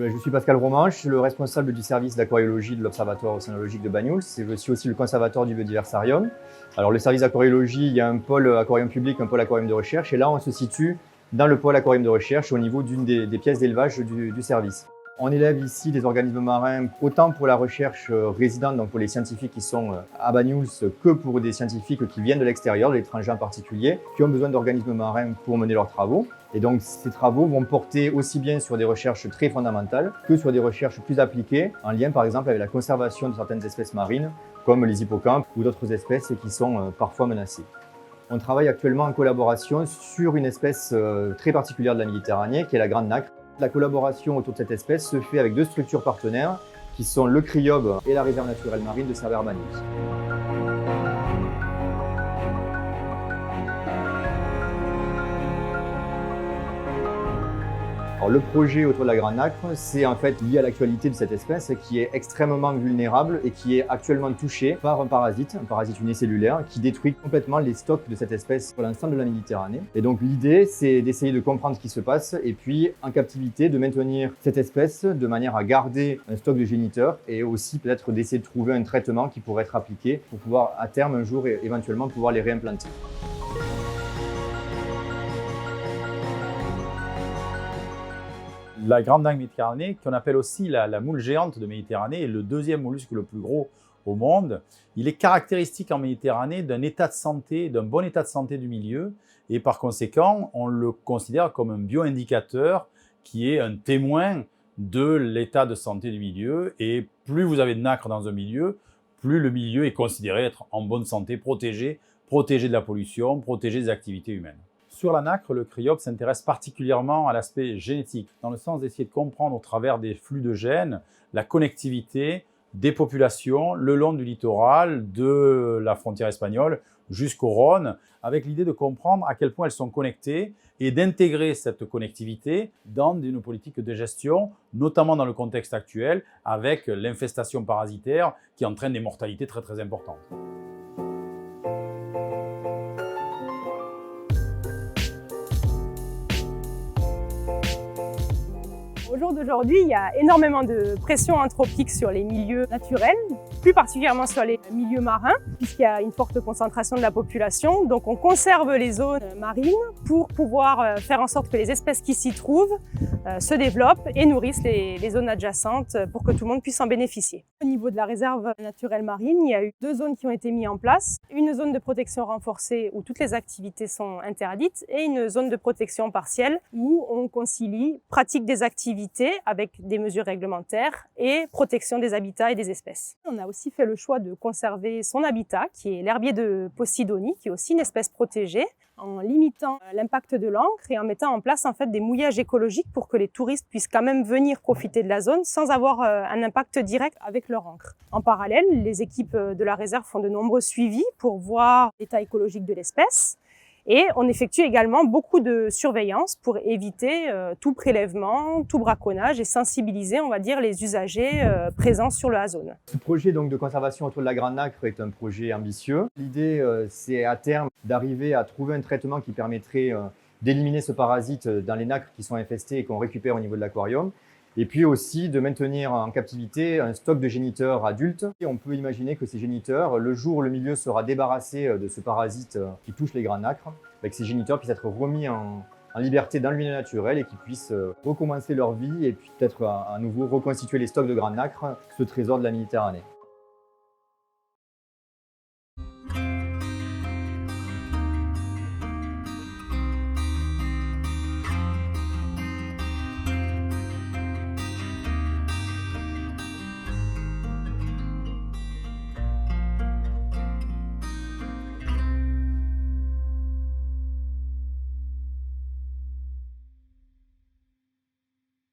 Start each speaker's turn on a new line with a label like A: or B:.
A: Je suis Pascal Roman, je suis le responsable du service d'aquariologie de l'Observatoire océanologique de Banyuls et je suis aussi le conservateur du Biodiversarium. Alors le service d'aquariologie, il y a un pôle aquarium public, un pôle aquarium de recherche et là on se situe dans le pôle aquarium de recherche au niveau d'une des pièces d'élevage du service. On élève ici des organismes marins autant pour la recherche résidente, donc pour les scientifiques qui sont à Banyuls, que pour des scientifiques qui viennent de l'extérieur, de l'étranger en particulier, qui ont besoin d'organismes marins pour mener leurs travaux. Et donc ces travaux vont porter aussi bien sur des recherches très fondamentales que sur des recherches plus appliquées, en lien par exemple avec la conservation de certaines espèces marines, comme les hippocampes ou d'autres espèces qui sont parfois menacées. On travaille actuellement en collaboration sur une espèce très particulière de la Méditerranée, qui est la grande nacre. La collaboration autour de cette espèce se fait avec deux structures partenaires, qui sont le CRIOB et la réserve naturelle marine de Cervère-Banyuls. Alors, le projet autour de la grande nacre, c'est en fait lié à l'actualité de cette espèce qui est extrêmement vulnérable et qui est actuellement touchée par un parasite unicellulaire qui détruit complètement les stocks de cette espèce sur l'ensemble de la Méditerranée. Et donc l'idée, c'est d'essayer de comprendre ce qui se passe et puis en captivité de maintenir cette espèce de manière à garder un stock de géniteurs et aussi peut-être d'essayer de trouver un traitement qui pourrait être appliqué pour pouvoir à terme un jour éventuellement pouvoir les réimplanter.
B: La grande nacre méditerranée, qu'on appelle aussi la moule géante de Méditerranée, est le deuxième mollusque le plus gros au monde. Il est caractéristique en Méditerranée d'un état de santé, d'un bon état de santé du milieu, et par conséquent, on le considère comme un bioindicateur qui est un témoin de l'état de santé du milieu. Et plus vous avez de nacre dans un milieu, plus le milieu est considéré être en bonne santé, protégé de la pollution, protégé des activités humaines. Sur la nacre, le CRIOB s'intéresse particulièrement à l'aspect génétique, dans le sens d'essayer de comprendre au travers des flux de gènes la connectivité des populations le long du littoral, de la frontière espagnole jusqu'au Rhône, avec l'idée de comprendre à quel point elles sont connectées et d'intégrer cette connectivité dans une politique de gestion, notamment dans le contexte actuel, avec l'infestation parasitaire qui entraîne des mortalités très très importantes.
C: Au jour d'aujourd'hui, il y a énormément de pression anthropique sur les milieux naturels, plus particulièrement sur les milieux marins, puisqu'il y a une forte concentration de la population. Donc on conserve les zones marines pour pouvoir faire en sorte que les espèces qui s'y trouvent se développent et nourrissent les zones adjacentes pour que tout le monde puisse en bénéficier. Au niveau de la réserve naturelle marine, il y a eu deux zones qui ont été mises en place. Une zone de protection renforcée où toutes les activités sont interdites et une zone de protection partielle où on concilie pratique des activités avec des mesures réglementaires et protection des habitats et des espèces. On a aussi fait le choix de conserver son habitat, qui est l'herbier de Posidonie, qui est aussi une espèce protégée, en limitant l'impact de l'encre et en mettant en place en fait des mouillages écologiques pour que les touristes puissent quand même venir profiter de la zone sans avoir un impact direct avec leur encre. En parallèle, les équipes de la réserve font de nombreux suivis pour voir l'état écologique de l'espèce. Et on effectue également beaucoup de surveillance pour éviter tout prélèvement, tout braconnage et sensibiliser, on va dire, les usagers présents sur la zone.
A: Ce projet donc, de conservation autour de la grande nacre est un projet ambitieux. L'idée, c'est à terme d'arriver à trouver un traitement qui permettrait d'éliminer ce parasite dans les nacres qui sont infestées et qu'on récupère au niveau de l'aquarium. Et puis aussi de maintenir en captivité un stock de géniteurs adultes. Et on peut imaginer que ces géniteurs, le jour où le milieu sera débarrassé de ce parasite qui touche les grands nacres, que ces géniteurs puissent être remis en liberté dans le milieu naturel et qu'ils puissent recommencer leur vie et puis peut-être à nouveau reconstituer les stocks de grands nacres, ce trésor de la Méditerranée.